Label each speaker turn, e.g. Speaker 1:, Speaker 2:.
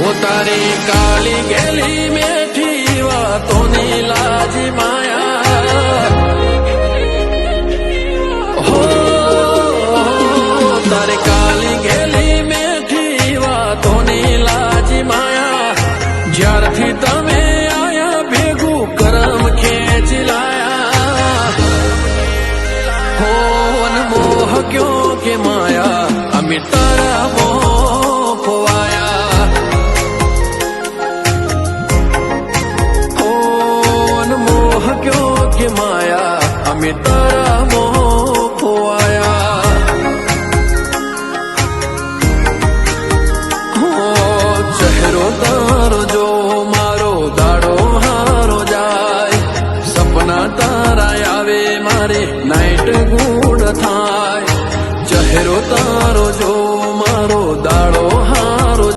Speaker 1: તારી કાલી ગેલી મેઠી વાતોની લાજ માયા હો તારી કાલી ગેલી મેઠી વાતોની લાજ માયા જ્યારથી તમે આયા ભેગું કરમ ખેંચી લાયા હો અનમોહ ક્યો કે માયા અમે તારા